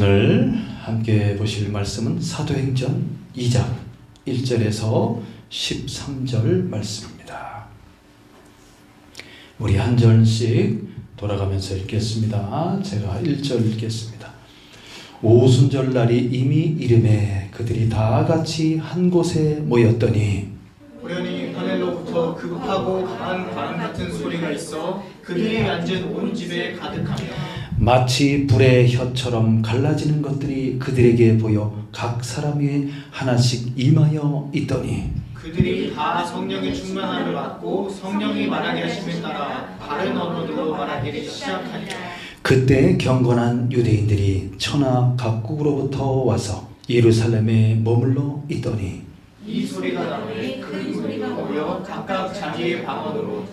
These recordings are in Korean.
오늘 함께 보실 말씀은 사도행전 2장 1절에서 13절 말씀입니다. 우리 한 절씩 돌아가면서 읽겠습니다. 제가 1절 읽겠습니다. 오순절날이 이미 이름에 그들이 다 같이 한 곳에 모였더니 우연히 하늘로부터 급하고 강한 바람 같은 소리가 있어 그들이 앉은 온 집에 가득하며 마치 불의 혀처럼 갈라지는 것들이 그들에게 보여 각 사람 위에 하나씩 임하여 있더니 그들이 다 성령의 충만함을 받고 성령이 말하게 하심에 따라 다른 언어들로 말하기 시작하니라. 그때 경건한 유대인들이 천하 각국으로부터 와서 예루살렘에 머물러 있더니 이 소리가 나오니 큰 소리가 모여 각각 자기의 방언으로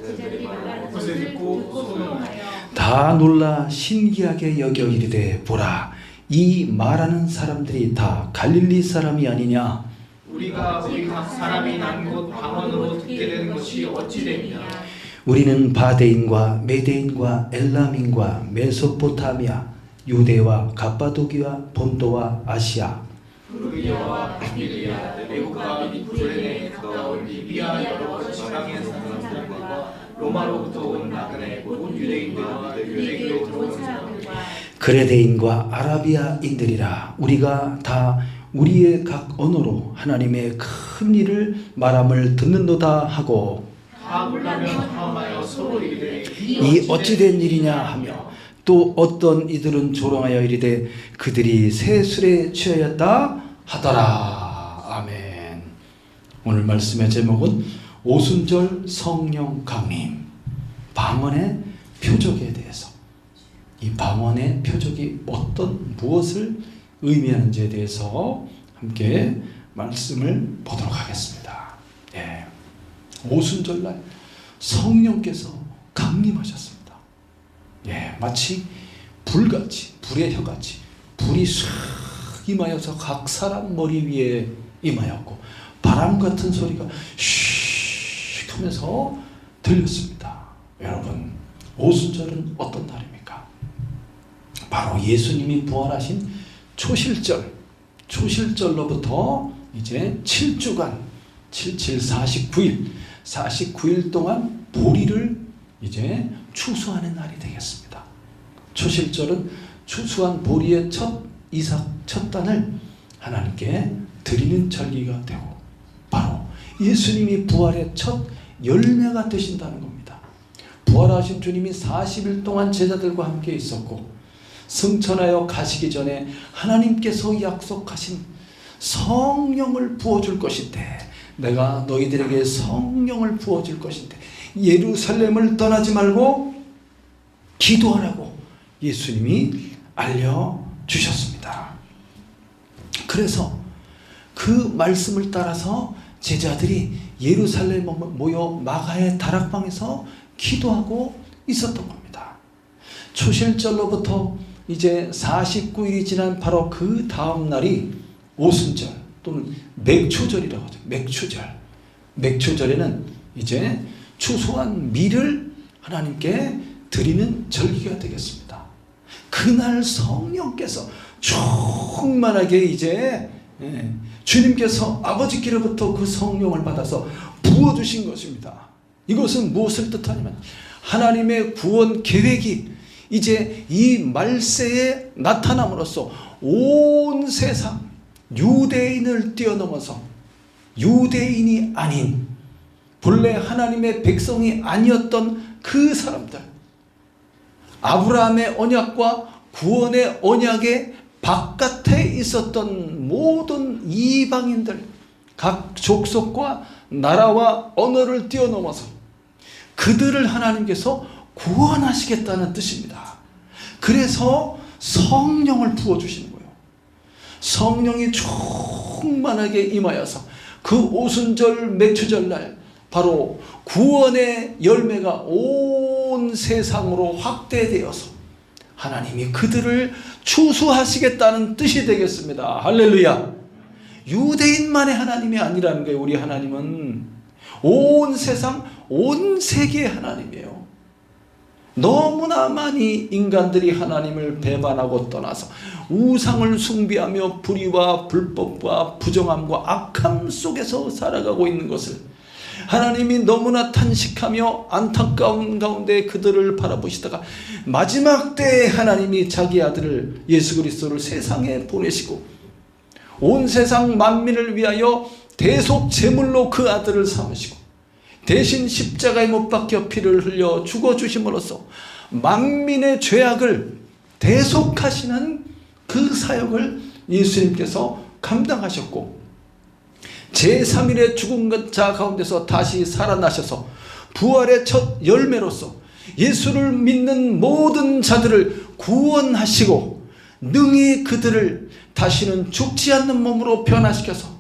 그것을 듣고 소동하여 다 놀라 신기하게 여겨 이르되 보라 이 말하는 사람들이 다 갈릴리 사람이 아니냐. 우리가 우리 각 사람이 난 곳 방언으로 듣게 되는 것이 어찌 되느냐. 우리는 바데인과 메데인과 엘람인과 메소포타미아 유대와 갑바도기와 본도와 아시아 프루기아와 밤빌리아 외국과 미쿠레네 가까운 리비아 여러 지방의 사람들과 로마로부터 온 나그네 온 유대인들과 유대교로 들어온 사람들과 그레데인과 아라비아인들이라 우리가 다 우리의 각 언어로 하나님의 큰 일을 말함을 듣는도다 하고 다 몰라며 하마여 서로 이르되 이 어찌된 일이냐 하며 또 어떤 이들은 조롱하여 이르되 그들이 새 술에 취하였다 하더라. 아멘. 오늘 말씀의 제목은 오순절 성령 강림, 방언의 표적에 대해서, 이 방언의 표적이 무엇을 의미하는지에 대해서 함께 말씀을 보도록 하겠습니다. 예. 오순절날 성령께서 강림하셨습니다. 예, 마치 불같이, 불의 혀같이 불이 싹 임하여서 각 사람 머리 위에 임하였고 바람 같은 소리가 슉 하면서 들렸습니다. 여러분, 오순절은 어떤 날입니까? 바로 예수님이 부활하신 초실절로부터 이제 7주간 49일 동안 보리를 이제 추수하는 날이 되겠습니다. 초실절은 추수한 보리의 첫 단을 하나님께 드리는 절기가 되고 바로 예수님이 부활의 첫 열매가 되신다는 겁니다. 부활하신 주님이 40일 동안 제자들과 함께 있었고 승천하여 가시기 전에 하나님께서 약속하신 성령을 부어줄 것인데 내가 너희들에게 성령을 부어줄 것인데 예루살렘을 떠나지 말고 기도하라고 예수님이 알려주셨습니다. 그래서 그 말씀을 따라서 제자들이 예루살렘에 모여 마가의 다락방에서 기도하고 있었던 겁니다. 초실절로부터 이제 49일이 지난 바로 그 다음 날이 오순절 또는 맥초절이라고 하죠. 맥초절에는 이제 추수한 밀을 하나님께 드리는 절기가 되겠습니다. 그날 성령께서 충만하게 이제 주님께서 아버지께로부터 그 성령을 받아서 부어주신 것입니다. 이것은 무엇을 뜻하냐면 하나님의 구원 계획이 이제 이 말세에 나타남으로써 온 세상 유대인을 뛰어넘어서 유대인이 아닌 본래 하나님의 백성이 아니었던 그 사람들, 아브라함의 언약과 구원의 언약의 바깥에 있었던 모든 이방인들, 각 족속과 나라와 언어를 뛰어넘어서 그들을 하나님께서 구원하시겠다는 뜻입니다. 그래서 성령을 부어주시는 거예요. 성령이 충만하게 임하여서 그 오순절 맥추절날 바로 구원의 열매가 온 세상으로 확대되어서 하나님이 그들을 추수하시겠다는 뜻이 되겠습니다. 할렐루야. 유대인만의 하나님이 아니라는 거예요. 우리 하나님은 온 세상 온 세계의 하나님이에요. 너무나 많이 인간들이 하나님을 배반하고 떠나서 우상을 숭배하며 불의와 불법과 부정함과 악함 속에서 살아가고 있는 것을 하나님이 너무나 탄식하며 안타까운 가운데 그들을 바라보시다가 마지막 때에 하나님이 자기 아들을 예수 그리스도를 세상에 보내시고 온 세상 만민을 위하여 대속 제물로 그 아들을 삼으시고 대신 십자가에 못 박혀 피를 흘려 죽어주심으로써 만민의 죄악을 대속하시는 그 사역을 예수님께서 감당하셨고 제3일의 죽은 자 가운데서 다시 살아나셔서 부활의 첫 열매로서 예수를 믿는 모든 자들을 구원하시고 능히 그들을 다시는 죽지 않는 몸으로 변화시켜서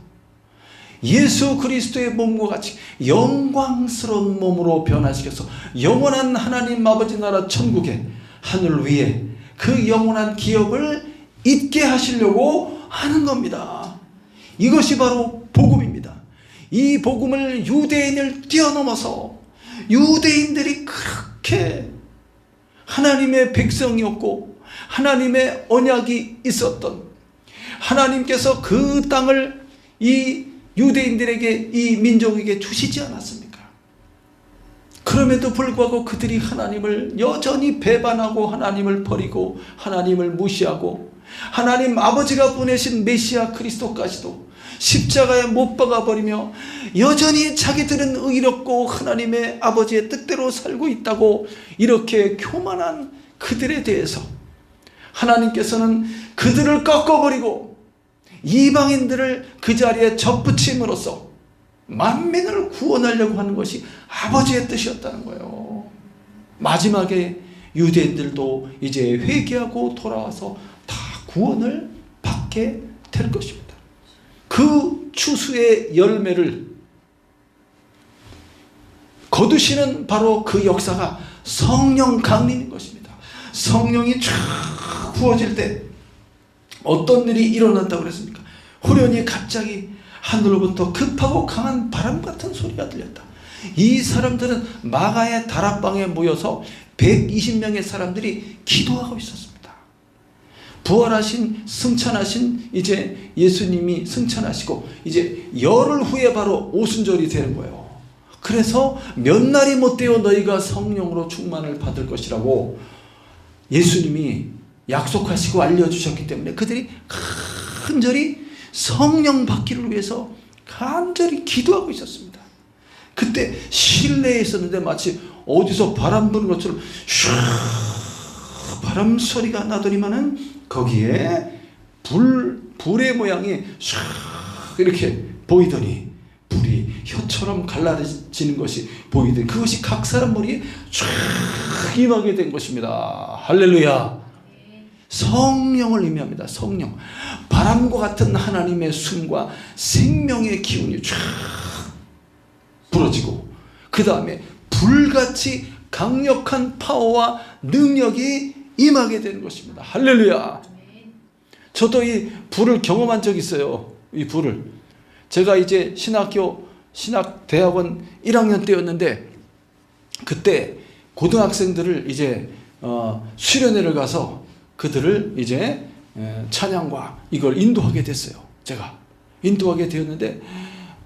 예수 그리스도의 몸과 같이 영광스러운 몸으로 변화시켜서 영원한 하나님 아버지 나라 천국의 하늘 위에 그 영원한 기업을 있게 하시려고 하는 겁니다. 이것이 바로 복음입니다. 이 복음을 유대인을 뛰어넘어서 유대인들이 그렇게 하나님의 백성이었고 하나님의 언약이 있었던 하나님께서 그 땅을 이 유대인들에게 이 민족에게 주시지 않았습니까? 그럼에도 불구하고 그들이 하나님을 여전히 배반하고 하나님을 버리고 하나님을 무시하고 하나님 아버지가 보내신 메시아 그리스도까지도 십자가에 못 박아버리며 여전히 자기들은 의롭고 하나님의 아버지의 뜻대로 살고 있다고 이렇게 교만한 그들에 대해서 하나님께서는 그들을 꺾어버리고 이방인들을 그 자리에 접붙임으로써 만민을 구원하려고 하는 것이 아버지의 뜻이었다는 거예요. 마지막에 유대인들도 이제 회개하고 돌아와서 다 구원을 받게 될 것입니다. 그 추수의 열매를 거두시는 바로 그 역사가 성령 강림인 것입니다. 성령이 쫙 부어질 때 어떤 일이 일어난다고 그랬습니까? 후련히 갑자기 하늘로부터 급하고 강한 바람 같은 소리가 들렸다. 이 사람들은 마가의 다락방에 모여서 120명의 사람들이 기도하고 있었습니다. 부활하신 승천하신 이제 예수님이 승천하시고 이제 열흘 후에 바로 오순절이 되는 거예요. 그래서 몇 날이 못되어 너희가 성령으로 충만을 받을 것이라고 예수님이 약속하시고 알려주셨기 때문에 그들이 간절히 성령 받기를 위해서 간절히 기도하고 있었습니다. 그때 실내에 있었는데 마치 어디서 바람 부는 것처럼 슉 바람 소리가 나더니만은 거기에 불의 모양이 슉 이렇게 보이더니 불이 혀처럼 갈라지는 것이 보이더니 그것이 각 사람 머리에 쫙 임하게 된 것입니다. 할렐루야. 성령을 의미합니다. 성령. 바람과 같은 하나님의 숨과 생명의 기운이 쫙 불어지고 그 다음에 불같이 강력한 파워와 능력이 임하게 되는 것입니다. 할렐루야. 저도 이 불을 경험한 적이 있어요. 이 불을. 제가 이제 신학대학원 1학년 때였는데 그때 고등학생들을 이제 수련회를 가서 그들을 이제 찬양과 이걸 인도하게 됐어요. 제가 인도하게 되었는데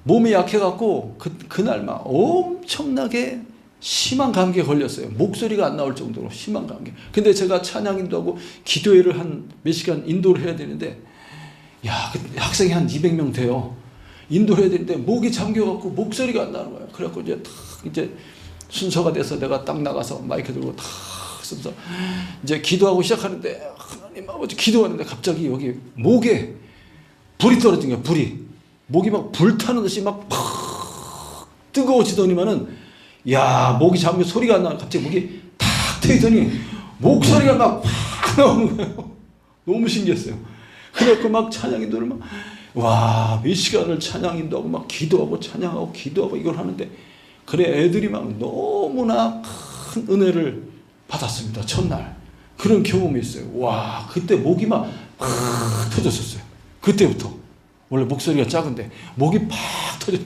몸이 약해갖고 그날 막 엄청나게 심한 감기에 걸렸어요. 목소리가 안 나올 정도로 심한 감기. 근데 제가 찬양 인도하고 기도회를 한 몇 시간 인도를 해야 되는데 그 학생이 한 200명 돼요. 인도를 해야 되는데 목이 잠겨갖고 목소리가 안 나는 거예요. 그래갖고 이제 순서가 돼서 내가 딱 나가서 마이크 들고 탁 쓰면서 이제 기도하고 시작하는데 하나님 아버지 기도하는데 갑자기 여기 목에 불이 떨어진 거야. 불이 목이 막 불타는 듯이 막 팍 뜨거워지더니만은 목이 잠겨 소리가 안 나는 갑자기 목이 탁 트이더니 목소리가 막 팍 나오는 거예요. 너무 신기했어요. 그래갖고 막 찬양 인도를 몇 시간을 찬양 인도하고 막 기도하고 찬양하고 기도하고 이걸 하는데 그래 애들이 막 너무나 큰 은혜를 받았습니다. 첫날 그런 경험이 있어요. 그때 목이 막 터졌었어요. 그때부터 원래 목소리가 작은데 목이 팍 터져.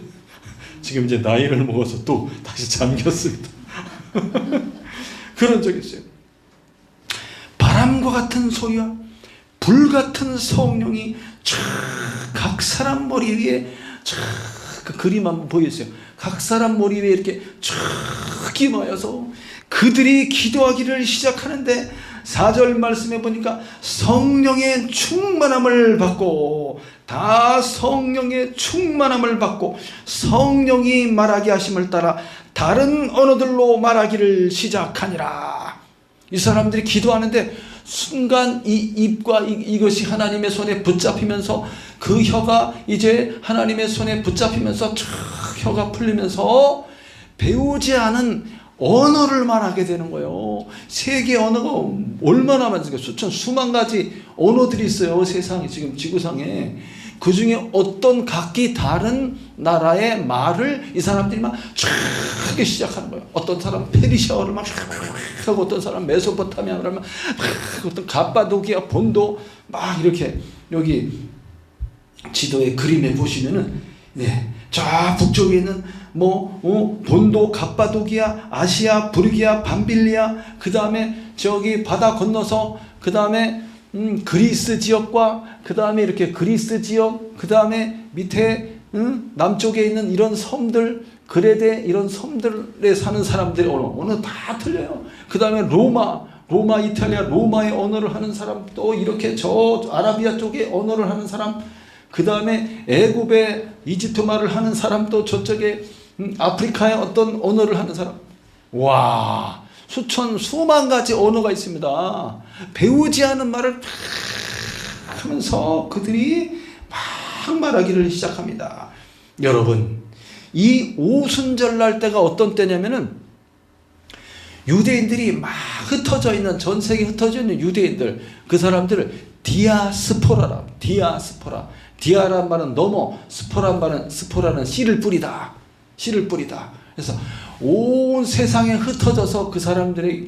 지금 이제 나이를 먹어서 또 다시 잠겼습니다. 그런 적이 있어요. 바람과 같은 소리와 불 같은 성령이 각 사람 머리 위에 그 그림 한번 보여주세요. 각 사람 머리 위에 이렇게 쫙 임하여서 그들이 기도하기를 시작하는데 4절 말씀해 보니까 성령의 충만함을 받고, 다 성령의 충만함을 받고 성령이 말하게 하심을 따라 다른 언어들로 말하기를 시작하니라. 이 사람들이 기도하는데 순간 이 입과 이것이 하나님의 손에 붙잡히면서 그 혀가 이제 하나님의 손에 붙잡히면서 쫙 혀가 풀리면서 배우지 않은 언어를 말하게 되는 거예요. 세계 언어가 얼마나 많습니까? 수천 수만 가지 언어들이 있어요. 세상에, 지금 지구상에. 그 중에 어떤 각기 다른 나라의 말을 이 사람들이 막 쫙 하기 시작하는 거예요. 어떤 사람 페르시아어를 막 하고, 어떤 사람 메소포타미아어를 막 어떤 갑바도기아 본도 막 이렇게, 여기 지도의 그림에 보시면은 저 북쪽에 있는 본도, 갑바도기아, 아시아, 부르기아, 밤빌리아, 그 다음에 저기 바다 건너서 그 다음에 그리스 지역과 그 다음에 이렇게 그리스 지역, 그 다음에 밑에 남쪽에 있는 이런 섬들, 그레데 이런 섬들에 사는 사람들의 언어 다 틀려요. 그 다음에 로마, 이탈리아, 로마의 언어를 하는 사람, 또 이렇게 저 아라비아 쪽의 언어를 하는 사람, 그 다음에 애굽의 이집트 말을 하는 사람, 또 저쪽에 아프리카의 어떤 언어를 하는 사람. 와, 수만 가지 언어가 있습니다. 배우지 않은 말을 하면서 그들이 막 말하기를 시작합니다. 여러분, 이 오순절날 때가 어떤 때냐면은 유대인들이 막 흩어져 있는, 전 세계에 흩어져 있는 유대인들, 그 사람들을 디아스포라라. 디아란 말은 넘어, 스포라는 씨를 뿌리다. 그래서 온 세상에 흩어져서 그 사람들이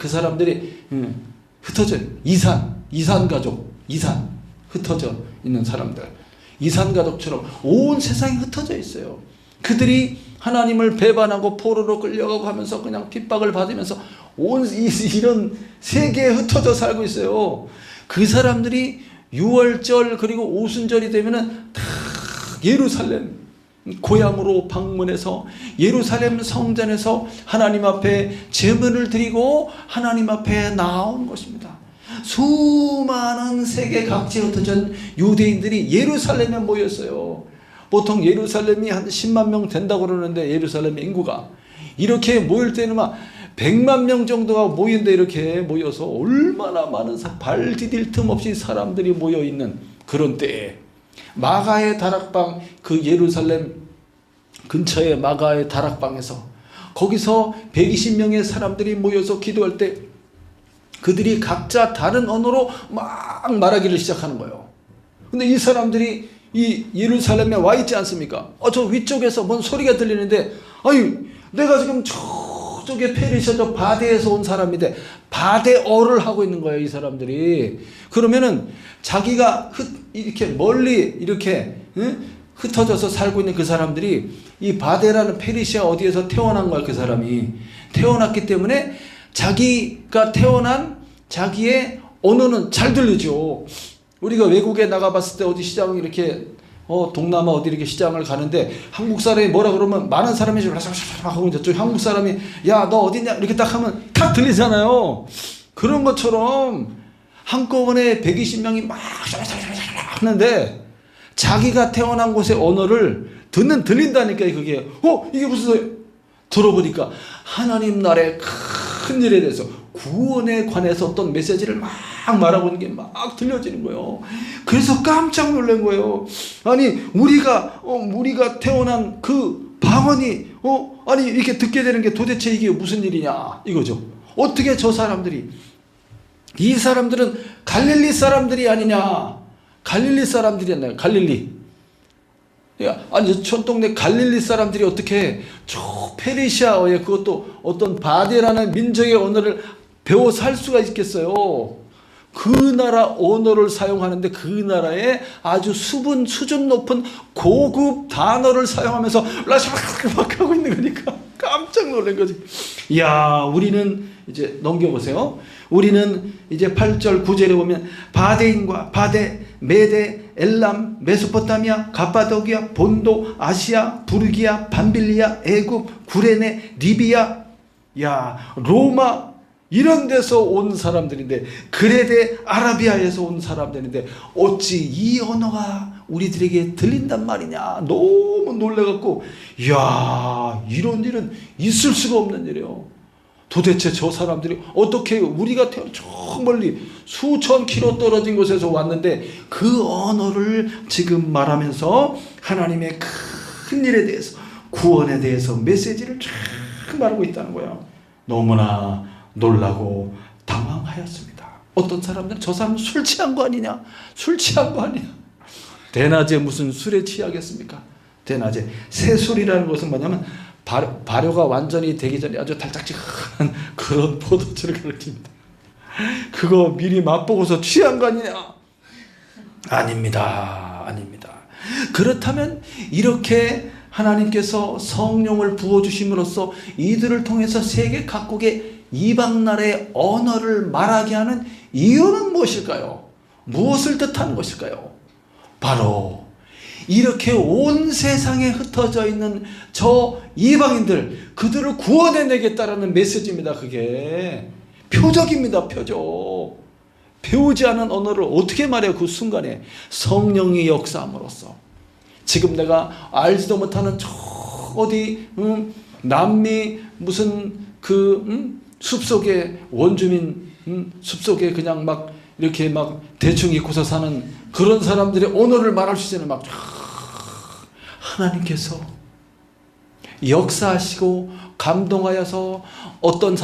흩어져, 이산 가족, 흩어져 있는 사람들, 이산 가족처럼 온 세상에 흩어져 있어요. 그들이 하나님을 배반하고 포로로 끌려가고 하면서 그냥 핍박을 받으면서 이런 세계에 흩어져 살고 있어요. 그 사람들이 6월절 그리고 오순절이 되면은 다 예루살렘 고향으로 방문해서 예루살렘 성전에서 하나님 앞에 제물을 드리고 하나님 앞에 나온 것입니다. 수많은 세계 각지에 흩어진 유대인들이 예루살렘에 모였어요. 보통 예루살렘이 한 10만 명 된다고 그러는데, 예루살렘 인구가 이렇게 모일 때는 막 100만 명 정도가 모인데, 이렇게 모여서 얼마나 많은 발 디딜 틈 없이 사람들이 모여 있는 그런 때에 마가의 다락방, 그 예루살렘 근처의 마가의 다락방에서 거기서 120명의 사람들이 모여서 기도할 때 그들이 각자 다른 언어로 막 말하기를 시작하는 거예요. 근데 이 사람들이 이 예루살렘에 와 있지 않습니까? 저 위쪽에서 뭔 소리가 들리는데, 아니 내가 지금 저쪽에 페르시아 저 바데에서 온 사람인데 바데어를 하고 있는 거예요, 이 사람들이. 그러면은 자기가 이렇게 멀리 이렇게 흩어져서 살고 있는 그 사람들이 이 바데라는 페르시아 어디에서 태어난 거야. 그 사람이 태어났기 때문에 자기가 태어난 자기의 언어는 잘 들리죠. 우리가 외국에 나가봤을 때 어디 시장 이렇게 동남아 어디 이렇게 시장을 가는데 한국 사람이 뭐라 그러면 많은 사람이 하고 저쪽 한국 사람이 야 너 어디냐 이렇게 딱 하면 탁 들리잖아요. 그런 것처럼 한꺼번에 120명이 막 하는데 자기가 태어난 곳의 언어를 들린다니까. 그게 이게 무슨 소리? 들어보니까 하나님 나라의 큰 일에 대해서, 구원에 관해서 어떤 메시지를 막 말하고 있는 게 막 들려지는 거예요. 그래서 깜짝 놀란 거예요. 아니 우리가 태어난 그 방언이 아니 이렇게 듣게 되는 게 도대체 이게 무슨 일이냐 이거죠. 어떻게 저 사람들이, 이 사람들은 갈릴리 사람들이 아니냐, 갈릴리 사람들이었나요? 갈릴리. 아니 전 동네 갈릴리 사람들이 어떻게 저 페르시아어에, 그것도 어떤 바데라는 민족의 언어를 배워 살 수가 있겠어요? 그 나라 언어를 사용하는데 그 나라에 아주 수준 높은 고급 단어를 사용하면서 라샤막 하고 있는 거니까 깜짝 놀란 거지. 이야, 우리는 이제 넘겨보세요. 우리는 이제 8절 9절에 보면 바데인과 바데, 메데, 엘람, 메소포타미아, 갑바도기아, 본도, 아시아, 부르기아, 밤빌리아, 애굽, 구레네, 리비아, 로마 이런 데서 온 사람들인데, 그레데, 아라비아에서 온 사람들인데 어찌 이 언어가 우리들에게 들린단 말이냐. 너무 놀래갖고 이런 일은 있을 수가 없는 일이에요. 도대체 저 사람들이 어떻게 우리가 저 멀리 수천 킬로 떨어진 곳에서 왔는데 그 언어를 지금 말하면서 하나님의 큰 일에 대해서, 구원에 대해서 메시지를 쫙 말하고 있다는 거예요. 너무나 놀라고 당황하였습니다. 어떤 사람들은 저 사람 술 취한 거 아니냐? 술 취한 거 아니냐? 대낮에 무슨 술에 취하겠습니까? 대낮에. 새술이라는 것은 뭐냐면 발효가 완전히 되기 전에 아주 달짝지근한 그런 포도주를 가리킵니다. 그거 미리 맛보고서 취한 거 아니냐? 아닙니다. 아닙니다. 그렇다면 이렇게 하나님께서 성령을 부어주심으로써 이들을 통해서 세계 각국의 이방 나라의 언어를 말하게 하는 이유는 무엇일까요? 무엇을 뜻하는 것일까요? 바로 이렇게 온 세상에 흩어져 있는 저 이방인들, 그들을 구원해내겠다라는 메시지입니다. 그게 표적입니다. 표적. 배우지 않은 언어를 어떻게 말해요? 그 순간에 성령이 역사함으로써. 지금 내가 알지도 못하는 저 어디 남미 무슨 숲속에 원주민 숲속에 그냥 막 이렇게 막 대충 입고서 사는 그런 사람들의 언어를 말할 수 있는 막 하나님께서 역사하시고 감동하여서 어떤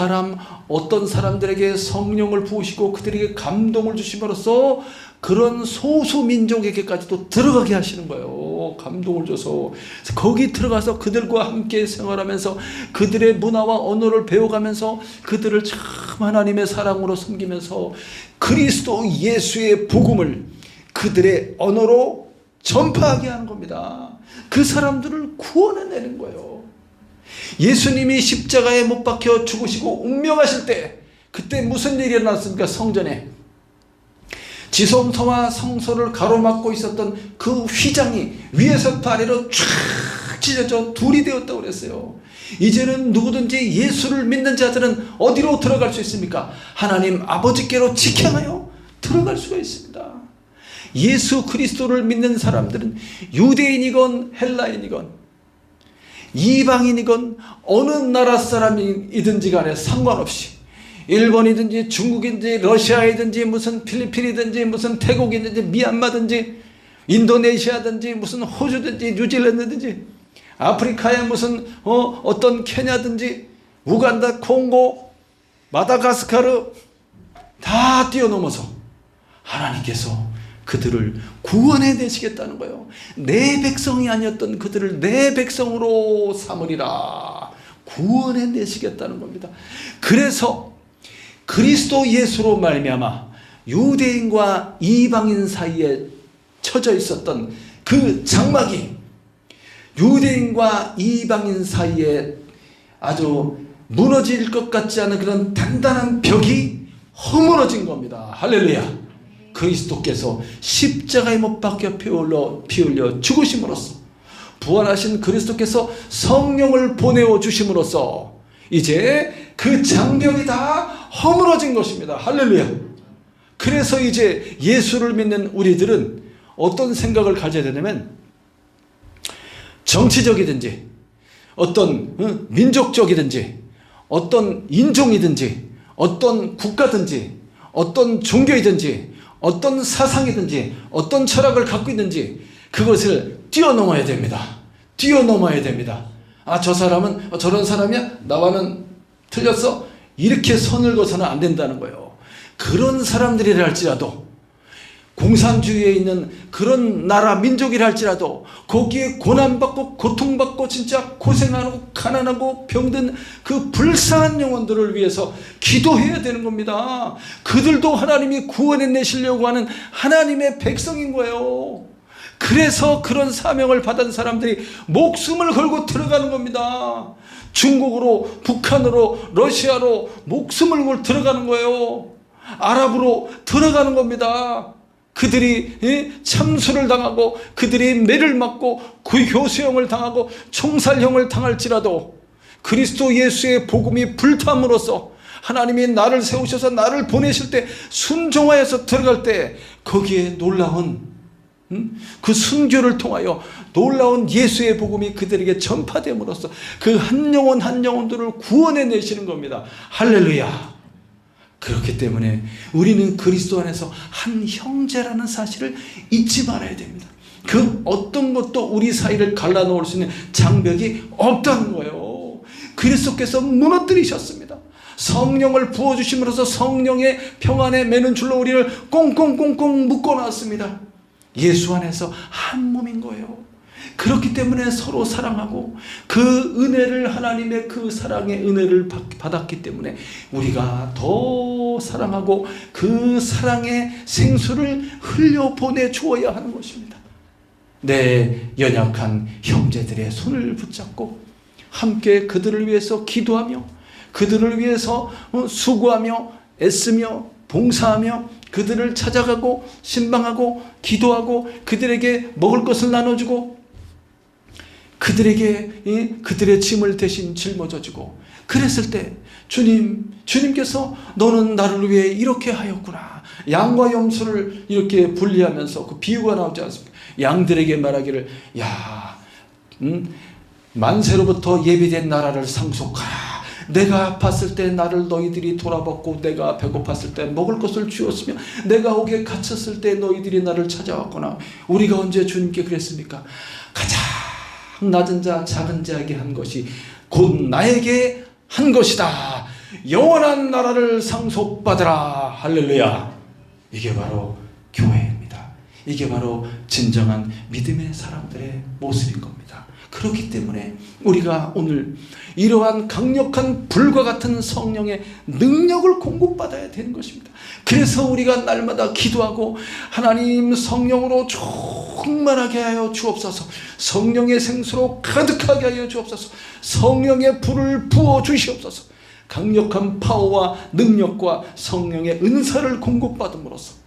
사람들에게 성령을 부으시고 그들에게 감동을 주심으로써 그런 소수민족에게까지도 들어가게 하시는 거예요. 감동을 줘서 거기 들어가서 그들과 함께 생활하면서 그들의 문화와 언어를 배워가면서 그들을 참 하나님의 사랑으로 섬기면서 그리스도 예수의 복음을 그들의 언어로 전파하게 하는 겁니다. 그 사람들을 구원해내는 거예요. 예수님이 십자가에 못 박혀 죽으시고 운명하실 때 그때 무슨 일이 일어났습니까? 성전에 지성소와 성소를 가로막고 있었던 그 휘장이 위에서부터 아래로 쫙 찢어져 둘이 되었다고 그랬어요. 이제는 누구든지 예수를 믿는 자들은 어디로 들어갈 수 있습니까? 하나님 아버지께로 직행하여 들어갈 수가 있습니다. 예수 그리스도를 믿는 사람들은 유대인이건 헬라인이건 이방인이건 어느 나라 사람이든지 간에 상관없이 일본이든지 중국이든지 러시아이든지 무슨 필리핀이든지 무슨 태국이든지 미얀마든지 인도네시아든지 무슨 호주든지 뉴질랜드든지 아프리카의 무슨 어떤 케냐든지 우간다 콩고 마다가스카르 다 뛰어넘어서 하나님께서 그들을 구원해내시겠다는 거예요. 내 백성이 아니었던 그들을 내 백성으로 삼으리라. 구원해내시겠다는 겁니다. 그래서 그리스도 예수로 말미암아 유대인과 이방인 사이에 쳐져 있었던 그 장막이 유대인과 이방인 사이에 아주 무너질 것 같지 않은 그런 단단한 벽이 허물어진 겁니다. 할렐루야. 그리스도께서 십자가에 못 박혀 피 흘려 죽으심으로써 부활하신 그리스도께서 성령을 보내어 주심으로써 이제 그 장벽이 다 허물어진 것입니다. 할렐루야. 그래서 이제 예수를 믿는 우리들은 어떤 생각을 가져야 되냐면 정치적이든지 어떤 민족적이든지 어떤 인종이든지 어떤 국가든지 어떤 종교이든지 어떤 사상이든지 어떤 철학을 갖고 있는지 그것을 뛰어넘어야 됩니다. 뛰어넘어야 됩니다. 아, 저 사람은 저런 사람이야? 나와는 틀렸어? 이렇게 선을 거서는 안 된다는 거예요. 그런 사람들이라 할지라도 공산주의에 있는 그런 나라 민족이라 할지라도 거기에 고난받고 고통받고 진짜 고생하고 가난하고 병든 그 불쌍한 영혼들을 위해서 기도해야 되는 겁니다. 그들도 하나님이 구원해내시려고 하는 하나님의 백성인 거예요. 그래서 그런 사명을 받은 사람들이 목숨을 걸고 들어가는 겁니다. 중국으로, 북한으로, 러시아로 목숨을 걸고 들어가는 거예요. 아랍으로 들어가는 겁니다. 그들이 참수를 당하고 그들이 매를 맞고 교수형을 당하고 총살형을 당할지라도 그리스도 예수의 복음이 불탐으로써 하나님이 나를 세우셔서 나를 보내실 때 순종하여서 들어갈 때 거기에 놀라운 그 순교를 통하여 놀라운 예수의 복음이 그들에게 전파됨으로써 그 한 영혼 한 영혼들을 구원해 내시는 겁니다. 할렐루야. 그렇기 때문에 우리는 그리스도 안에서 한 형제라는 사실을 잊지 말아야 됩니다. 그 어떤 것도 우리 사이를 갈라놓을 수 있는 장벽이 없다는 거예요. 그리스도께서 무너뜨리셨습니다. 성령을 부어주심으로써 성령의 평안에 매는 줄로 우리를 꽁꽁꽁꽁 묶어놨습니다. 예수 안에서 한 몸인 거예요. 그렇기 때문에 서로 사랑하고 그 은혜를, 하나님의 그 사랑의 은혜를 받았기 때문에 우리가 더 사랑하고 그 사랑의 생수를 흘려보내 주어야 하는 것입니다. 내 연약한 형제들의 손을 붙잡고 함께 그들을 위해서 기도하며 그들을 위해서 수고하며 애쓰며 봉사하며 그들을 찾아가고 신방하고 기도하고 그들에게 먹을 것을 나눠주고 그들에게 그들의 짐을 대신 짊어져주고 그랬을 때 주님께서 너는 나를 위해 이렇게 하였구나. 양과 염소를 이렇게 분리하면서 그 비유가 나오지 않습니까? 양들에게 말하기를 만세로부터 예비된 나라를 상속하라. 내가 아팠을 때 나를 너희들이 돌아봤고 내가 배고팠을 때 먹을 것을 주었으며 내가 옥에 갇혔을 때 너희들이 나를 찾아왔구나. 우리가 언제 주님께 그랬습니까? 가장 낮은 자 작은 자에게 한 것이 곧 나에게 한 것이다. 영원한 나라를 상속받으라. 할렐루야. 이게 바로 교회입니다. 이게 바로 진정한 믿음의 사람들의 모습인 겁니다. 그렇기 때문에 우리가 오늘 이러한 강력한 불과 같은 성령의 능력을 공급받아야 되는 것입니다. 그래서 우리가 날마다 기도하고 하나님 성령으로 충만하게 하여 주옵소서. 성령의 생수로 가득하게 하여 주옵소서. 성령의 불을 부어 주시옵소서. 강력한 파워와 능력과 성령의 은사를 공급받음으로써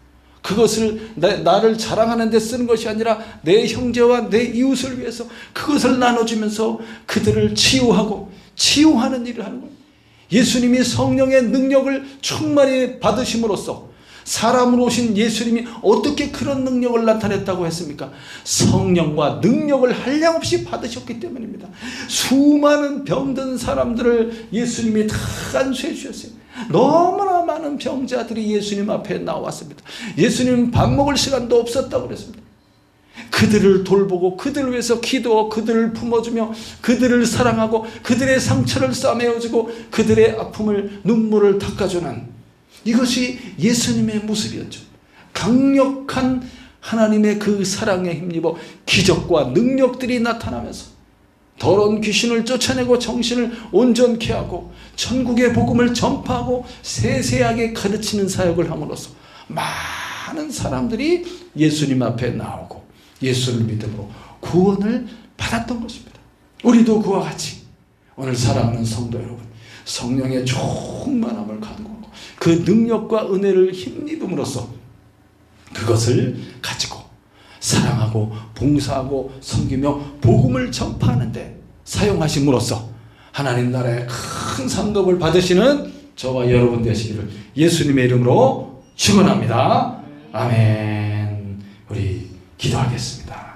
그것을 나를 자랑하는 데 쓰는 것이 아니라 내 형제와 내 이웃을 위해서 그것을 나눠주면서 그들을 치유하는 일을 하는 거예요. 예수님이 성령의 능력을 충만히 받으심으로써 사람으로 오신 예수님이 어떻게 그런 능력을 나타냈다고 했습니까? 성령과 능력을 한량없이 받으셨기 때문입니다. 수많은 병든 사람들을 예수님이 다 안수해 주셨어요. 너무나 많은 병자들이 예수님 앞에 나왔습니다. 예수님은 밥 먹을 시간도 없었다고 그랬습니다. 그들을 돌보고 그들을 위해서 기도하고 그들을 품어주며 그들을 사랑하고 그들의 상처를 싸매어주고 그들의 아픔을 눈물을 닦아주는 이것이 예수님의 모습이었죠. 강력한 하나님의 그 사랑에 힘입어 기적과 능력들이 나타나면서 더러운 귀신을 쫓아내고 정신을 온전케 하고 천국의 복음을 전파하고 세세하게 가르치는 사역을 함으로써 많은 사람들이 예수님 앞에 나오고 예수를 믿음으로 구원을 받았던 것입니다. 우리도 그와 같이 오늘 사랑하는 성도 여러분, 성령의 충만함을 가지고 그 능력과 은혜를 힘입음으로써 그것을 가지고 사랑하고 봉사하고 섬기며 복음을 전파하는데 사용하심으로써 하나님 나라의 큰 상급을 받으시는 저와 여러분 되시기를 예수님의 이름으로 축원합니다. 아멘. 우리 기도하겠습니다.